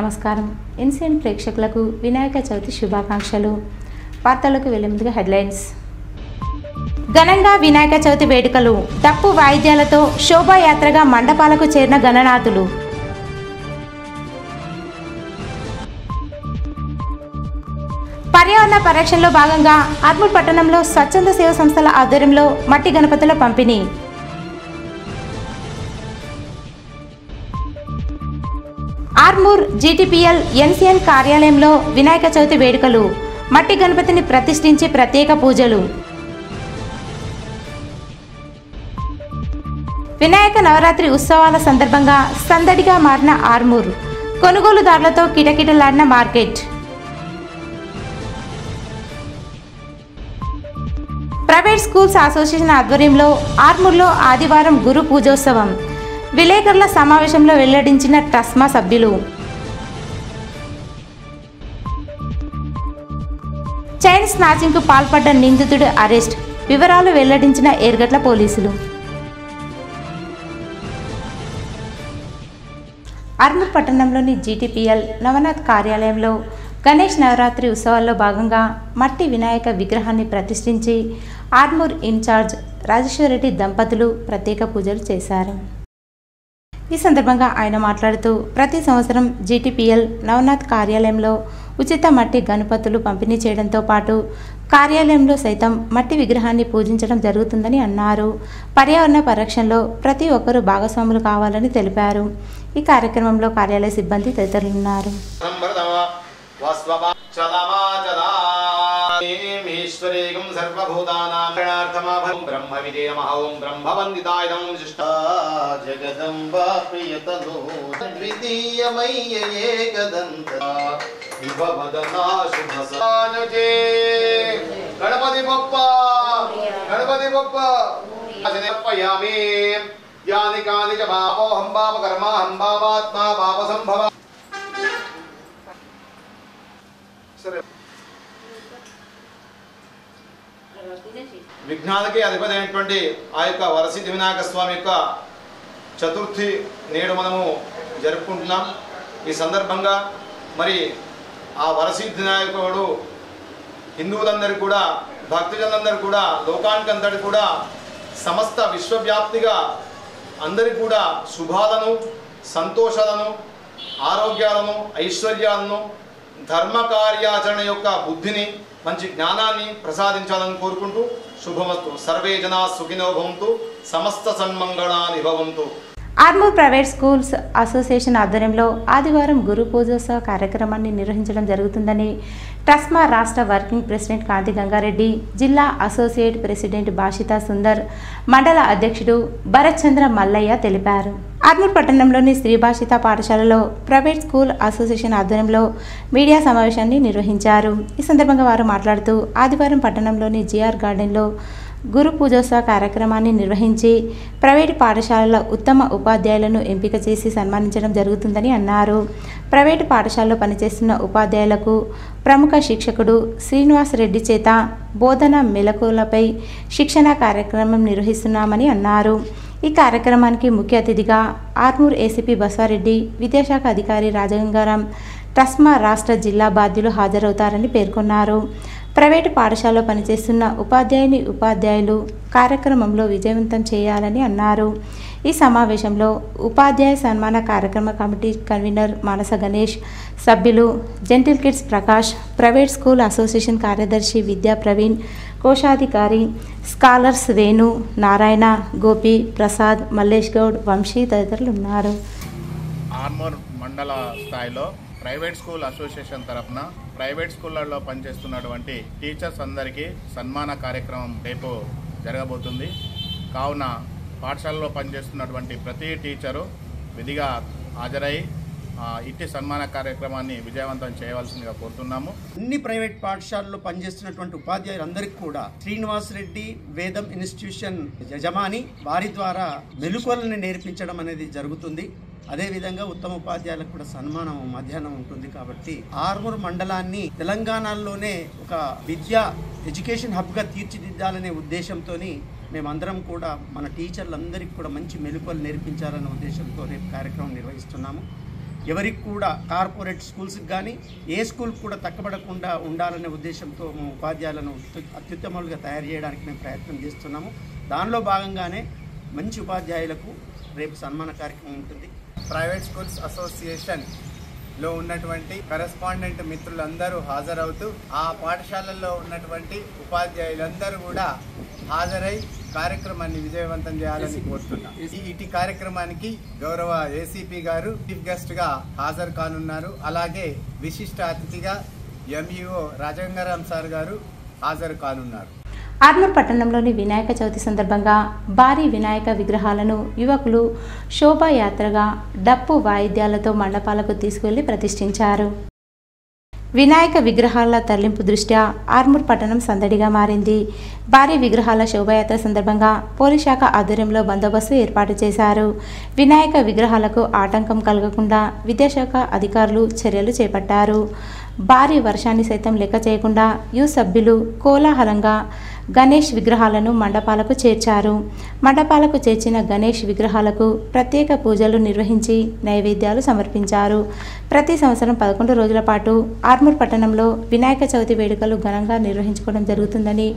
నమస్కారం. ఎన్సీఎన్ ప్రేక్షకులకు వినాయక చవితి శుభాకాంక్షలు. వార్తలకు వెళ్లే ముందుగా హెడ్లైన్స్. ఘనంగా వినాయక చవితి వేడుకలు. డప్పు వాయిద్యాలతో శోభాయాత్రగా మండపాలకు చేరిన గణనాథులు. పర్యావరణ పరిరక్షణలో భాగంగా ఆర్మూర్ పట్టణంలో స్వచ్ఛంద సేవా సంస్థల ఆధ్వర్యంలో మట్టి గణపతుల పంపిణీ. ఆర్మూర్ జీటీపీఎల్ ఎన్సీఎన్ కార్యాలయంలో వినాయక చవితి వేడుకలు. మట్టి గణపతిని ప్రతిష్ఠించి ప్రత్యేక పూజలు. వినాయక నవరాత్రి ఉత్సవాల సందర్భంగా సందడిగా మారిన ఆర్మూర్. కొనుగోలుదారులతో కిటకిటలాడిన మార్కెట్. ప్రైవేట్ స్కూల్స్ అసోసియేషన్ ఆధ్వర్యంలో ఆర్మూర్లో ఆదివారం గురు పూజోత్సవం. విలేకరుల సమావేశంలో వెల్లడించిన ట్రస్మా సభ్యులు. చైన్ స్నాచింగ్కు పాల్పడ్డ నిందితుడు అరెస్ట్. వివరాలు వెల్లడించిన ఏర్గట్ల పోలీసులు. ఆర్మూర్ పట్టణంలోని జీటీపీఎల్ నవనాథ్ కార్యాలయంలో గణేష్ నవరాత్రి ఉత్సవాల్లో భాగంగా మట్టి వినాయక విగ్రహాన్ని ప్రతిష్ఠించి ఆర్మూర్ ఇన్ఛార్జ్ రాజేశ్వరరెడ్డి దంపతులు ప్రత్యేక పూజలు చేశారు. ఈ సందర్భంగా ఆయన మాట్లాడుతూ ప్రతి సంవత్సరం జీటీపీఎల్ నవనాథ్ కార్యాలయంలో ఉచిత మట్టి గణపతులు పంపిణీ చేయడంతో పాటు కార్యాలయంలో సైతం మట్టి విగ్రహాన్ని పూజించడం జరుగుతుందని అన్నారు. పర్యావరణ పరిరక్షణలో ప్రతి ఒక్కరూ భాగస్వాములు కావాలని తెలిపారు. ఈ కార్యక్రమంలో కార్యాలయ సిబ్బంది తదితరులున్నారు. ఈశ్వరేకం సర్వభూతానాం ప్రణార్థమాభం బ్రహ్మ విదేమహం బ్రహ్మవందితాయదం విశిష్టా జగదంబా ప్రియతనో ద్వితీయమయ్య ఏకదంత విభవదనా శుభసానజే గణపతి బప్ప అజనప్పయామి యాని కాని చ పాపోహం పాప కర్మాహం పాపాత్మా పాప సంభవ. విఘ్నాలకి అధిపతి అయినటువంటి ఆ యొక్క వరసిద్ధి వినాయక స్వామి యొక్క చతుర్థి నేడు మనము జరుపుకుంటున్నాం. ఈ సందర్భంగా మరి ఆ వరసిద్ధి వినాయకుడు హిందువులందరికీ కూడా భక్తులందరూ కూడా లోకానికి అందరికీ కూడా సమస్త విశ్వవ్యాప్తిగా అందరికీ కూడా శుభాలను సంతోషాలను ఆరోగ్యాలను ఐశ్వర్యాలను ధర్మ కార్యాచరణ యొక్క బుద్ధిని మంచి జ్ఞానాన్ని ప్రసాదించాలని కోరుకుంటూ శుభమస్తు. సర్వే జనా సుఖినో భవంతు సమస్త సన్మంగళాని భవంతు. ఆర్మూర్ ప్రైవేట్ స్కూల్స్ అసోసియేషన్ ఆధ్వర్యంలో ఆదివారం గురు పూజోత్సవ కార్యక్రమాన్ని నిర్వహించడం జరుగుతుందని ట్రస్మా రాష్ట్ర వర్కింగ్ ప్రెసిడెంట్ కాంతి గంగారెడ్డి, జిల్లా అసోసియేట్ ప్రెసిడెంట్ భాషితా సుందర్, మండల అధ్యక్షుడు భరత్ చంద్ర మల్లయ్య తెలిపారు. ఆర్మూర్ పట్టణంలోని శ్రీ భాషిత పాఠశాలలో ప్రైవేట్ స్కూల్ అసోసియేషన్ ఆధ్వర్యంలో మీడియా సమావేశాన్ని నిర్వహించారు. ఈ సందర్భంగా వారు మాట్లాడుతూ ఆదివారం పట్టణంలోని జిఆర్ గార్డెన్లో గురు పూజోత్సవ కార్యక్రమాన్ని నిర్వహించి ప్రైవేటు పాఠశాలల ఉత్తమ ఉపాధ్యాయులను ఎంపిక చేసి సన్మానించడం జరుగుతుందని అన్నారు. ప్రైవేటు పాఠశాలలో పనిచేస్తున్న ఉపాధ్యాయులకు ప్రముఖ శిక్షకుడు శ్రీనివాస్ రెడ్డి చేత బోధన మెలకువలపై శిక్షణ కార్యక్రమం నిర్వహిస్తున్నామని అన్నారు. ఈ కార్యక్రమానికి ముఖ్య అతిథిగా ఆర్మూర్ ఏసీపీ బస్వారెడ్డి, విద్యాశాఖ అధికారి రాజగంగారాం, ట్రస్మా రాష్ట్ర జిల్లా బాధ్యులు హాజరవుతారని పేర్కొన్నారు. ప్రైవేటు పాఠశాలలో పనిచేస్తున్న ఉపాధ్యాయులు కార్యక్రమంలో విజయవంతం చేయాలని అన్నారు. ఈ సమావేశంలో ఉపాధ్యాయ సన్మాన కార్యక్రమ కమిటీ కన్వీనర్ మానస గణేష్, సభ్యులు gentle kids Prakash, private school association కార్యదర్శి విద్యా ప్రవీణ్, కోశాధికారి స్కాలర్స్ వేణు, నారాయణ, గోపి, ప్రసాద్, మల్లేష్ గౌడ్, వంశీ తదితరులు ఉన్నారు. ఆర్మూర్ మండల స్థాయిలో ప్రైవేట్ స్కూల్ అసోసియేషన్ తరఫున ప్రైవేట్ స్కూళ్ళల్లో పనిచేస్తున్నటువంటి టీచర్స్ అందరికీ సన్మాన కార్యక్రమం రేపు జరగబోతుంది. కావున పాఠశాలలో పనిచేస్తున్నటువంటి ప్రతి టీచరు విధిగా హాజరై ఇట్టి సన్మాన కార్యక్రమాన్ని విజయవంతం చేయవలసిందిగా కోరుతున్నాము. అన్ని ప్రైవేట్ పాఠశాలలో పనిచేస్తున్నటువంటి ఉపాధ్యాయులందరికీ కూడా శ్రీనివాస్ రెడ్డి వేదం ఇన్స్టిట్యూషన్ యజమాని వారి ద్వారా మెలకువలను నేర్పించడం అనేది జరుగుతుంది. అదేవిధంగా ఉత్తమ ఉపాధ్యాయులకు కూడా సన్మానం మధ్యాహ్నం ఉంటుంది. కాబట్టి ఆర్మూర్ మండలాన్ని తెలంగాణలోనే ఒక విద్యా ఎడ్యుకేషన్ హబ్గా తీర్చిదిద్దాలనే ఉద్దేశంతో మేమందరం కూడా మన టీచర్లందరికీ కూడా మంచి మెలకువలు నేర్పించాలనే ఉద్దేశంతో రేపు కార్యక్రమం నిర్వహిస్తున్నాము. ఎవరికి కూడా కార్పొరేట్ స్కూల్స్కి కానీ ఏ స్కూల్ కూడా తక్కబడకుండా ఉండాలనే ఉద్దేశంతో ఉపాధ్యాయులను అత్యుత్తమాలుగా తయారు చేయడానికి మేము ప్రయత్నం చేస్తున్నాము. దానిలో భాగంగానే మంచి ఉపాధ్యాయులకు రేపు సన్మాన కార్యక్రమం ఉంటుంది. ప్రైవేట్ స్కూల్స్ అసోసియేషన్లో ఉన్నటువంటి కరెస్పాండెంట్ మిత్రులందరూ హాజరవుతూ ఆ పాఠశాలల్లో ఉన్నటువంటి ఉపాధ్యాయులందరూ కూడా హాజరై కార్యక్రమాన్ని విజయవంతం చేయాలని కోరుతున్నాం. ఇటు కార్యక్రమానికి గౌరవ ఏసీపీ గారు చీఫ్ గెస్ట్గా హాజరు కానున్నారు. అలాగే విశిష్ట అతిథిగా ఎంఈఓ రాజంగారాం సార్ గారు హాజరు కానున్నారు. ఆర్మూర్ పట్టణంలోని వినాయక చవితి సందర్భంగా భారీ వినాయక విగ్రహాలను యువకులు శోభాయాత్రగా డప్పు వాయిద్యాలతో మండపాలకు తీసుకువెళ్లి ప్రతిష్ఠించారు. వినాయక విగ్రహాల తరలింపు దృష్ట్యా ఆర్మూర్ పట్టణం సందడిగా మారింది. భారీ విగ్రహాల శోభాయాత్ర సందర్భంగా పోలీస్ శాఖ ఆధ్వర్యంలో బందోబస్తు ఏర్పాటు చేశారు. వినాయక విగ్రహాలకు ఆటంకం కలగకుండా విద్యాశాఖ అధికారులు చర్యలు చేపట్టారు. భారీ వర్షాన్ని సైతం లెక్క చేయకుండా యు సభ్యులు కోలాహలంగా గణేష్ విగ్రహాలను మండపాలకు చేర్చారు. మండపాలకు చేర్చిన గణేష్ విగ్రహాలకు ప్రత్యేక పూజలు నిర్వహించి నైవేద్యాలు సమర్పించారు. ప్రతి సంవత్సరం 11 రోజుల పాటు ఆర్మూర్ పట్టణంలో వినాయక చవితి వేడుకలు ఘనంగా నిర్వహించుకోవడం జరుగుతుందని,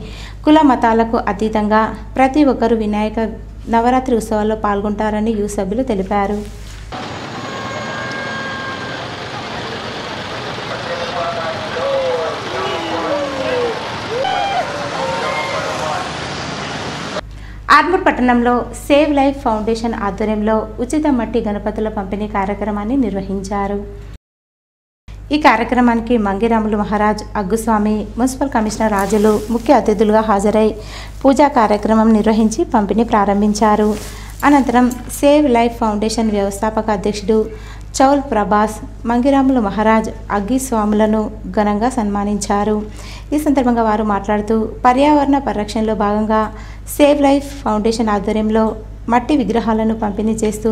కుల మతాలకు అతీతంగా ప్రతి ఒక్కరూ వినాయక నవరాత్రి ఉత్సవాల్లో పాల్గొంటారని యు సభ్యులు తెలిపారు. ఆర్మూర్ పట్టణంలో సేవ్ లైఫ్ ఫౌండేషన్ ఆధ్వర్యంలో ఉచిత మట్టి గణపతుల పంపిణీ కార్యక్రమాన్ని నిర్వహించారు. ఈ కార్యక్రమానికి మంగిరాములు మహారాజ్, అగ్గుస్వామి, మున్సిపల్ కమిషనర్ రాజులు ముఖ్య అతిథులుగా హాజరై పూజా కార్యక్రమం నిర్వహించి పంపిణీ ప్రారంభించారు. అనంతరం సేవ్ లైఫ్ ఫౌండేషన్ వ్యవస్థాపక అధ్యక్షుడు చౌల్ ప్రభాస్, మంగిరాములు మహారాజ్, అగ్గిస్వాములను ఘనంగా సన్మానించారు. ఈ సందర్భంగా వారు మాట్లాడుతూ పర్యావరణ పరిరక్షణలో భాగంగా సేవ్ లైఫ్ ఫౌండేషన్ ఆధ్వర్యంలో మట్టి విగ్రహాలను పంపిణీ చేస్తూ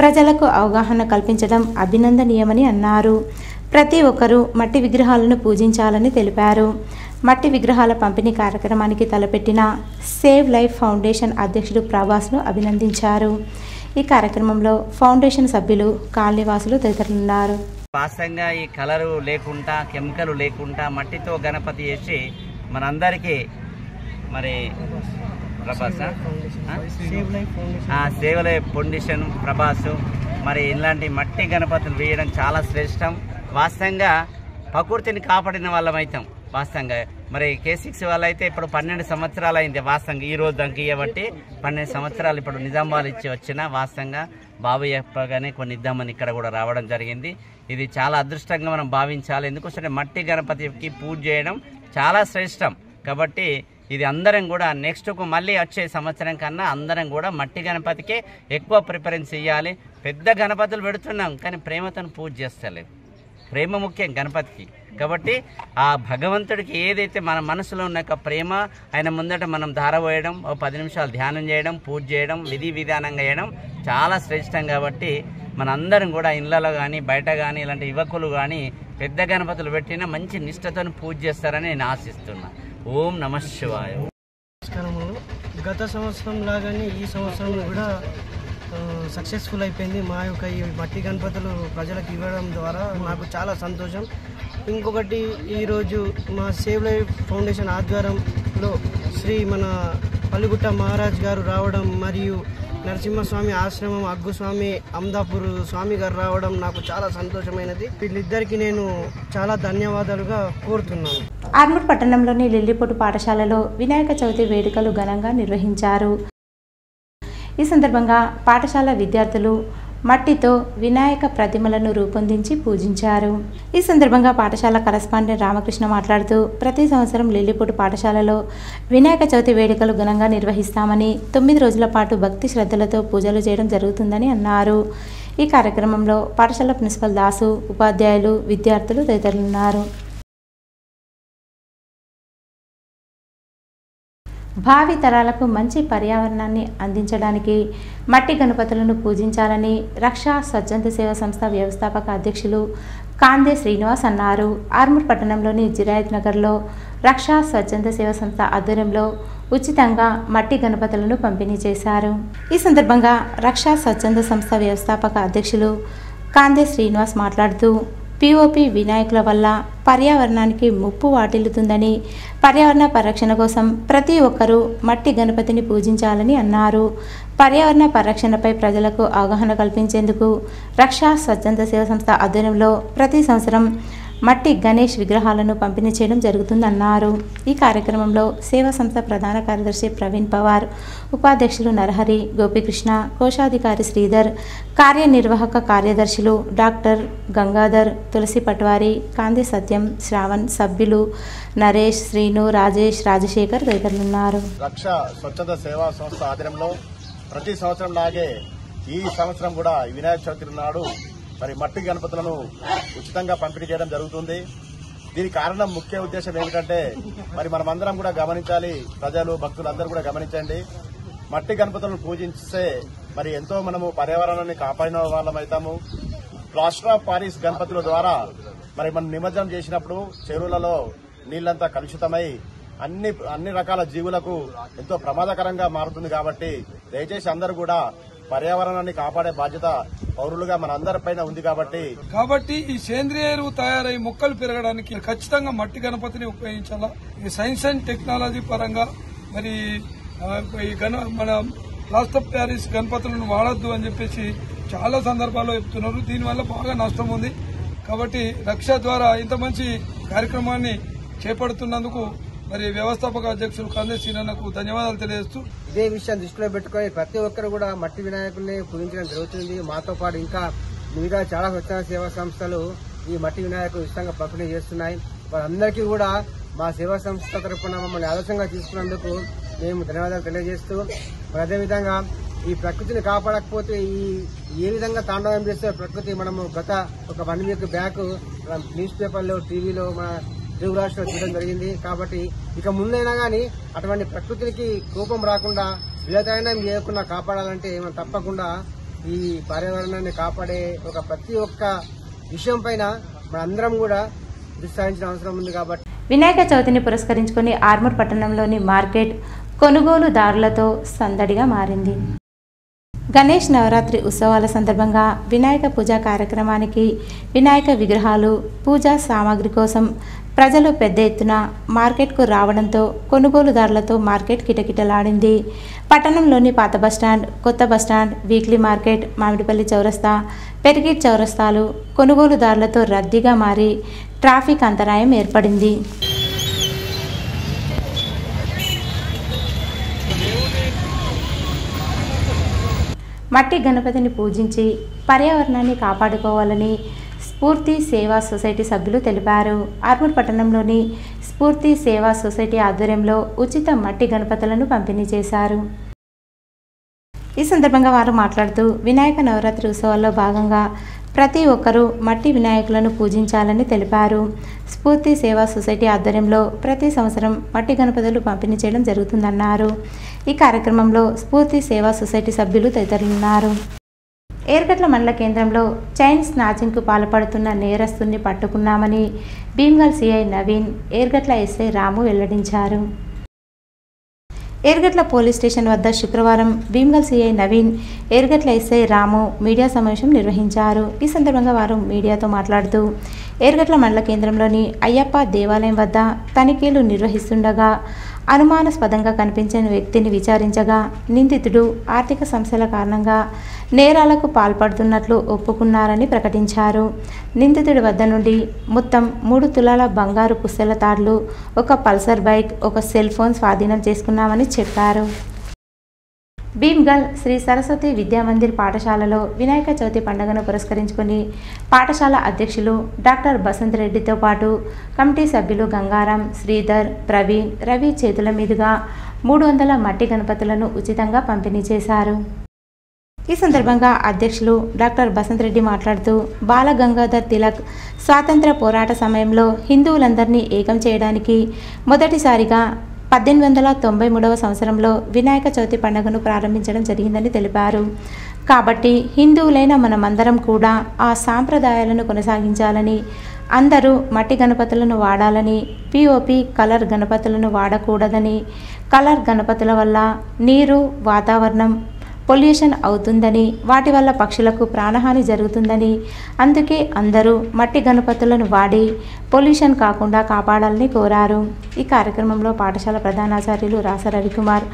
ప్రజలకు అవగాహన కల్పించడం అభినందనీయమని అన్నారు. ప్రతి ఒక్కరూ మట్టి విగ్రహాలను పూజించాలని తెలిపారు. మట్టి విగ్రహాల పంపిణీ కార్యక్రమానికి తలపెట్టిన సేవ్ లైఫ్ ఫౌండేషన్ అధ్యక్షుడు ప్రభాస్ను అభినందించారు. ఈ కార్యక్రమంలో ఫౌండేషన్ సభ్యులు, కాలనీవాసులు తదితరులున్నారు. వాస్తవంగా ఈ కలరు లేకుండా, కెమికల్ లేకుండా మట్టితో గణపతి చేసి మనందరికీ మరి Prabhas save life foundation Prabhas మరి ఇలాంటి మట్టి గణపతులు వేయడం చాలా శ్రేష్టం. వాస్తవంగా ప్రకృతిని కాపాడిన వాళ్ళమైతాం. వాస్తవంగా మరి K6 వాళ్ళైతే ఇప్పుడు 12 సంవత్సరాలు అయింది. వాస్తవంగా ఈ రోజు దానికి ఇవ్వబట్టి 12 సంవత్సరాలు ఇప్పుడు నిజామాబాద్ ఇచ్చి వచ్చిన వాస్తవంగా బాబు చెప్పగానే కొన్ని ఇద్దామని ఇక్కడ కూడా రావడం జరిగింది. ఇది చాలా అదృష్టంగా మనం భావించాలి. ఎందుకంటే మట్టి గణపతికి పూజ చేయడం చాలా శ్రేష్టం. కాబట్టి ఇది అందరం కూడా నెక్స్ట్కు మళ్ళీ వచ్చే సంవత్సరం కన్నా అందరం కూడా మట్టి గణపతికే ఎక్కువ ప్రిఫరెన్స్ ఇవ్వాలి. పెద్ద గణపతులు పెడుతున్నాం కానీ ప్రేమతో పూజ చేస్తలేదు. ప్రేమ ముఖ్యం గణపతికి. కాబట్టి ఆ భగవంతుడికి ఏదైతే మన మనసులో ఉన్న ప్రేమ ఆయన ముందట మనం ధారపోయడం, 10 నిమిషాలు ధ్యానం చేయడం, పూజ చేయడం, విధి విధానంగా చేయడం చాలా శ్రేష్టం. కాబట్టి మనందరం కూడా ఇళ్లలో కానీ బయట కానీ ఇలాంటి యువకులు కానీ పెద్ద గణపతులు పెట్టిన మంచి నిష్ఠతో పూజ చేస్తారని నేను ఆశిస్తున్నా. ఓం నమః శివాయ. నమస్కారములు. గత సంవత్సరం లాగానే ఈ సంవత్సరం కూడా సక్సెస్ఫుల్ అయిపోయింది. మా యొక్క ఈ మట్టి గణపతులు ప్రజలకు ఇవ్వడం ద్వారా నాకు చాలా సంతోషం. ఇంకొకటి, ఈరోజు మా సేవ్ లైఫ్ ఫౌండేషన్ ఆధ్వర్యంలో శ్రీ మన పల్లిగుట్ట మహారాజ్ గారు రావడం మరియు నరసింహస్వామి ఆశ్రమం అగ్గుస్వామి అమదాపూర్ స్వామి గారు రావడం నాకు చాలా సంతోషమైనది. వీళ్ళిద్దరికీ నేను చాలా ధన్యవాదాలుగా కోరుతున్నాను. ఆర్మూర్ పట్టణంలోని లిల్లీపోటు పాఠశాలలో వినాయక చవితి వేడుకలు ఘనంగా నిర్వహించారు. ఈ సందర్భంగా పాఠశాల విద్యార్థులు మట్టితో వినాయక ప్రతిమలను రూపొందించి పూజించారు. ఈ సందర్భంగా పాఠశాల కరెస్పాండెంట్ రామకృష్ణ మాట్లాడుతూ ప్రతి సంవత్సరం లిల్లీపోటు పాఠశాలలో వినాయక చవితి వేడుకలు ఘనంగా నిర్వహిస్తామని, 9 రోజుల పాటు భక్తి శ్రద్ధలతో పూజలు చేయడం జరుగుతుందని అన్నారు. ఈ కార్యక్రమంలో పాఠశాల ప్రిన్సిపల్ దాసు, ఉపాధ్యాయులు, విద్యార్థులు తదితరులున్నారు. భావి తరాలకు మంచి పర్యావరణాన్ని అందించడానికి మట్టి గణపతులను పూజించాలని రక్షా స్వచ్ఛంద సేవా సంస్థ వ్యవస్థాపక అధ్యక్షులు కాందే శ్రీనివాస్ అన్నారు. ఆర్మూర్ పట్టణంలోని జిరాయత్ నగర్లో రక్షా స్వచ్ఛంద సేవా సంస్థ ఆధ్వర్యంలో ఉచితంగా మట్టి గణపతులను పంపిణీ చేశారు. ఈ సందర్భంగా రక్షా స్వచ్ఛంద సంస్థ వ్యవస్థాపక అధ్యక్షులు కాందే శ్రీనివాస్ మాట్లాడుతూ పిఓపి వినాయకుల వల్ల పర్యావరణానికి ముప్పు వాటిల్లుతుందని, పర్యావరణ పరిరక్షణ కోసం ప్రతి ఒక్కరూ మట్టి గణపతిని పూజించాలని అన్నారు. పర్యావరణ పరిరక్షణపై ప్రజలకు అవగాహన కల్పించేందుకు రక్షా స్వచ్ఛంద సేవ సంస్థ ఆధ్వర్యంలో ప్రతి సంవత్సరం మట్టి గణేష్ విగ్రహాలను పంపిణీ చేయడం జరుగుతుందన్నారు. ఈ కార్యక్రమంలో సేవా సంస్థ ప్రధాన కార్యదర్శి ప్రవీణ్ పవార్, ఉపాధ్యక్షులు నరహరి, గోపికృష్ణ, కోశాధికారి శ్రీధర్, కార్యనిర్వాహక కార్యదర్శులు డాక్టర్ గంగాధర్, తులసి పట్వారి, కాంది సత్యం, శ్రావణ్, సభ్యులు నరేష్, శ్రీను, రాజేష్, రాజశేఖర్ తదితరులున్నారు. రక్ష స్వచ్ఛంద సేవా సంస్థ ఆధ్వర్యంలో ప్రతి సంవత్సరం లాగే ఈ సంవత్సరం కూడా వినాయక చవితి నాడు మరి మట్టి గణపతులను ఉచితంగా పంపిణీ చేయడం జరుగుతుంది. దీని కారణం, ముఖ్య ఉద్దేశం ఏమిటంటే మరి మనమందరం కూడా గమనించాలి, ప్రజలు భక్తులందరూ కూడా గమనించండి. మట్టి గణపతులను పూజిస్తే మరి ఎంతో మనము పర్యావరణాన్ని కాపాడిన వాళ్ళం అవుతాము. ప్లాస్టర్ ఆఫ్ పారిస్ గణపతుల ద్వారా మరి మనం నిమజ్జనం చేసినప్పుడు చెరువులలో నీళ్లంతా కలుషితమై అన్ని రకాల జీవులకు ఎంతో ప్రమాదకరంగా మారుతుంది. కాబట్టి దయచేసి అందరూ కూడా పర్యావరణాన్ని కాపాడే బాధ్యత పౌరులుగా మన అందరిపైన ఉంది. కాబట్టి ఈ సేంద్రియ ఎరువు తయారై మొక్కలు పెరగడానికి ఖచ్చితంగా మట్టి గణపతిని ఉపయోగించాలా. ఈ సైన్స్ అండ్ టెక్నాలజీ పరంగా మరి మన ప్లాస్టర్ ఆఫ్ ప్యారిస్ గణపతులను వాడొద్దు అని చెప్పేసి చాలా సందర్భాల్లో చెప్తున్నారు. దీనివల్ల బాగా నష్టం ఉంది. కాబట్టి రక్ష ద్వారా ఇంత మంచి కార్యక్రమాన్ని చేపడుతున్నందుకు మరి వ్యవస్థాపక అధ్యక్షులు కందే శ్రీనన్నకు ధన్యవాదాలు తెలియజేస్తూ, ఇదే విషయం దృష్టిలో పెట్టుకుని ప్రతి ఒక్కరు కూడా మట్టి వినాయకుల్ని పూజించడం జరుగుతుంది. మాతో పాటు ఇంకా మిగతా చాలా స్వచ్ఛంద సేవా సంస్థలు ఈ మట్టి వినాయకులు ఇష్టంగా పంపిణీ చేస్తున్నాయి. వారందరికీ కూడా మా సేవా సంస్థ తరఫున మమ్మల్ని ఆదర్శంగా తీసుకున్నందుకు మేము ధన్యవాదాలు తెలియజేస్తూ, మరి అదేవిధంగా ఈ ప్రకృతిని కాపాడకపోతే ఏ విధంగా తాండవం చేస్తే ప్రకృతి మనము గత ఒక 1 వీక్ బ్యాక్ న్యూస్ పేపర్లో, టీవీలో, మన తెలుగు రాష్ట్రంలో చూడడం జరిగింది. కాబట్టి ఇక ముందైనా గానీ అటువంటి ప్రకృతికి కోపం రాకుండా విలతాయనం చేయకుండా కాపాడాలంటే మనం తప్పకుండా ఈ పర్యావరణాన్ని కాపాడే ప్రతి ఒక్క విషయం పైన మనందరం కూడా దృష్టి సారించిన అవసరం ఉంది. కాబట్టి వినాయక చవితిని పురస్కరించుకుని ఆర్మూర్ పట్టణంలోని మార్కెట్ కొనుగోలుదారులతో సందడిగా మారింది. గణేష్ నవరాత్రి ఉత్సవాల సందర్భంగా వినాయక పూజా కార్యక్రమానికి వినాయక విగ్రహాలు, పూజా సామాగ్రి కోసం ప్రజలు పెద్ద ఎత్తున మార్కెట్కు రావడంతో కొనుగోలుదారులతో మార్కెట్ కిటకిటలాడింది. పట్టణంలోని పాత బస్టాండ్, కొత్త బస్టాండ్, వీక్లీ మార్కెట్, మామిడిపల్లి చౌరస్తా, పెరిగిట్ చౌరస్తాలు కొనుగోలుదారులతో రద్దీగా మారి ట్రాఫిక్ అంతరాయం ఏర్పడింది. మట్టి గణపతిని పూజించి పర్యావరణాన్ని కాపాడుకోవాలని స్ఫూర్తి సేవా సొసైటీ సభ్యులు తెలిపారు. ఆర్మూర్ పట్టణంలోని స్ఫూర్తి సేవా సొసైటీ ఆధ్వర్యంలో ఉచిత మట్టి గణపతులను పంపిణీ చేశారు. ఈ సందర్భంగా వారు మాట్లాడుతూ వినాయక నవరాత్రి ఉత్సవాల్లో భాగంగా ప్రతి ఒక్కరూ మట్టి వినాయకులను పూజించాలని తెలిపారు. స్ఫూర్తి సేవా సొసైటీ ఆధ్వర్యంలో ప్రతి సంవత్సరం మట్టి గణపతులు పంపిణీ చేయడం జరుగుతుందన్నారు. ఈ కార్యక్రమంలో స్ఫూర్తి సేవా సొసైటీ సభ్యులు తదితరులున్నారు. ఏర్గట్ల మండల కేంద్రంలో చైన్ స్నాచింగ్కు పాల్పడుతున్న నేరస్తుని పట్టుకున్నామని భీమ్గల్ సిఐ నవీన్, ఏర్గట్ల ఎస్ఐ రాము వెల్లడించారు. ఏర్గట్ల పోలీస్ స్టేషన్ వద్ద శుక్రవారం భీమ్గల్ సిఐ నవీన్, ఏర్గట్ల ఎస్ఐ రాము మీడియా సమావేశం నిర్వహించారు. ఈ సందర్భంగా వారు మీడియాతో మాట్లాడుతూ ఏర్గట్ల మండల కేంద్రంలోని అయ్యప్ప దేవాలయం వద్ద తనిఖీలు నిర్వహిస్తుండగా అనుమానాస్పదంగా కనిపించిన వ్యక్తిని విచారించగా నిందితుడు ఆర్థిక సమస్యల కారణంగా నేరాలకు పాల్పడుతున్నట్లు ఒప్పుకున్నారని ప్రకటించారు. నిందితుడి వద్ద నుండి మొత్తం 3 తులాల బంగారు పుస్తెల తాడ్లు, ఒక పల్సర్ బైక్, ఒక సెల్ ఫోన్ స్వాధీనం చేసుకున్నామని చెప్పారు. భీమ్గల్ శ్రీ సరస్వతి విద్యామందిర్ పాఠశాలలో వినాయక చవితి పండుగను పురస్కరించుకుని పాఠశాల అధ్యక్షులు డాక్టర్ బసంత్ రెడ్డితో పాటు కమిటీ సభ్యులు గంగారాం, శ్రీధర్, ప్రవీణ్, రవి చేతుల మీదుగా 300 మట్టి గణపతులను ఉచితంగా పంపిణీ చేశారు. ఈ సందర్భంగా అధ్యక్షులు డాక్టర్ బసంత్ రెడ్డి మాట్లాడుతూ బాల గంగాధర్ తిలక్ స్వాతంత్ర పోరాట సమయంలో హిందువులందరినీ ఏకం చేయడానికి మొదటిసారిగా 1893వ సంవత్సరంలో వినాయక చవితి పండుగను ప్రారంభించడం జరిగిందని తెలిపారు. కాబట్టి హిందువులైన మనమందరం కూడా ఆ సాంప్రదాయాలను కొనసాగించాలని, అందరూ మట్టి గణపతులను వాడాలని, పిఓపి కలర్ గణపతులను వాడకూడదని, కలర్ గణపతుల వల్ల నీరు, వాతావరణం పొల్యూషన్ అవుతుందని, వాటి వల్ల పక్షులకు ప్రాణహాని జరుగుతుందని, అందుకే అందరూ మట్టి గణపతులను వాడి పొల్యూషన్ కాకుండా కాపాడాలని కోరారు. ఈ కార్యక్రమంలో పాఠశాల ప్రధానాచార్యులు రాస రవికుమార్,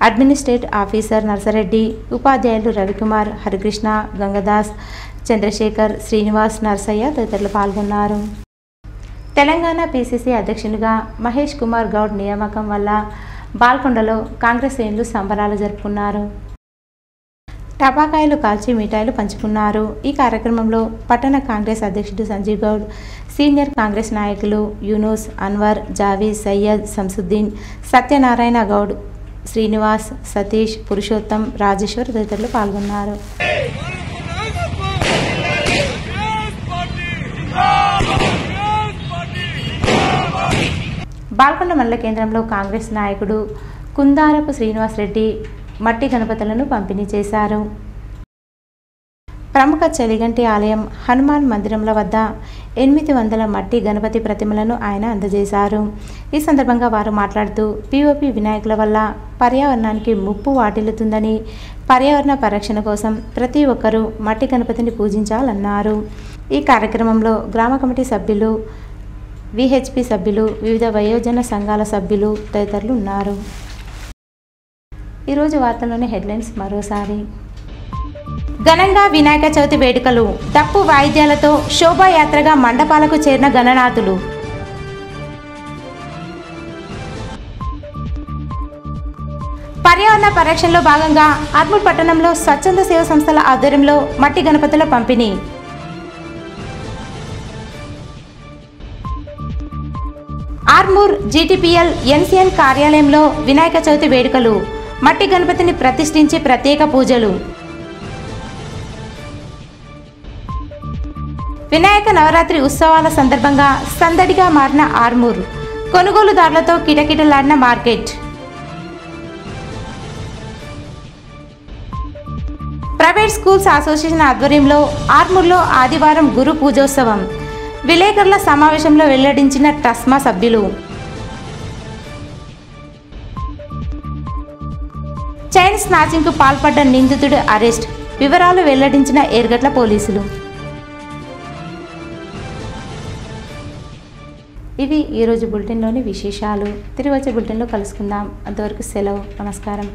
అడ్మినిస్ట్రేటివ్ ఆఫీసర్ నర్సరెడ్డి, ఉపాధ్యాయులు రవికుమార్, హరికృష్ణ, గంగదాస్, చంద్రశేఖర్, శ్రీనివాస్, నర్సయ్య తదితరులు పాల్గొన్నారు. తెలంగాణ పిసిసి అధ్యక్షునిగా మహేష్ కుమార్ గౌడ్ నియామకం వల్ల బాల్కొండలో కాంగ్రెస్ శ్రేణులు సంబరాలు జరుపుకున్నారు. టపాకాయలు కాల్చి మిఠాయిలు పంచుకున్నారు. ఈ కార్యక్రమంలో పట్టణ కాంగ్రెస్ అధ్యక్షుడు సంజీవ్ గౌడ్, సీనియర్ కాంగ్రెస్ నాయకులు యూనుస్, అన్వర్, జావీద్, సయ్యద్, సంసుద్దీన్, సత్యనారాయణ గౌడ్, శ్రీనివాస్, సతీష్, పురుషోత్తం, రాజేశ్వర్ తదితరులు పాల్గొన్నారు. బాల్కొండ మండల కేంద్రంలో కాంగ్రెస్ నాయకుడు కుందారపు శ్రీనివాసరెడ్డి మట్టి గణపతులను పంపిణీ చేశారు. ప్రముఖ చలిగంటి ఆలయం హనుమాన్ మందిరంల వద్ద 800 మట్టి గణపతి ప్రతిమలను ఆయన అందజేశారు. ఈ సందర్భంగా వారు మాట్లాడుతూ పిఓపి వినాయకుల వల్ల పర్యావరణానికి ముప్పు వాటిల్లుతుందని, పర్యావరణ పరిరక్షణ కోసం ప్రతి ఒక్కరూ మట్టి గణపతిని పూజించాలన్నారు. ఈ కార్యక్రమంలో గ్రామ కమిటీ సభ్యులు, విహెచ్పి సభ్యులు, వివిధ వయోజన సంఘాల సభ్యులు తదితరులు ఉన్నారు. ఈరోజు వార్తల్లోని హెడ్లైన్స్ మరోసారి. ఘనంగా వినాయక చవితి వేడుకలు, డప్పు వాయిద్యాలతో శోభాయాత్రగా మండపాలకు చేరిన గణనాథులు. పర్యావరణ పరిరక్షణలో భాగంగా ఆర్మూర్ పట్టణంలో స్వచ్ఛంద సేవా సంస్థల ఆధ్వర్యంలో మట్టి గణపతుల పంపిణీ. ఆర్మూర్ జీటీపీఎల్ ఎన్సీఎన్ కార్యాలయంలో వినాయక చవితి వేడుకలు, మట్టి గణపతిని ప్రతిష్ఠించి ప్రత్యేక పూజలు. వినాయక నవరాత్రి ఉత్సవాల సందర్భంగా సందడిగా మారిన ఆర్మూర్, కొనుగోలుదారులతో కిటకిటలాడిన మార్కెట్. ప్రైవేట్ స్కూల్స్ అసోసియేషన్ ఆధ్వర్యంలో ఆర్మూర్లో ఆదివారం గురు పూజోత్సవం, విలేకరుల సమావేశంలో వెల్లడించిన ట్రస్మా సభ్యులు. చైన్ స్నాచింగ్కు పాల్పడ్డ నిందితుడు అరెస్ట్, వివరాలు వెల్లడించిన ఏర్గట్ల పోలీసులు. ఇవి ఈరోజు బులెటిన్లోని విశేషాలు. తిరిగి వచ్చే బులెటిన్లో కలుసుకుందాం. అంతవరకు సెలవు. నమస్కారం.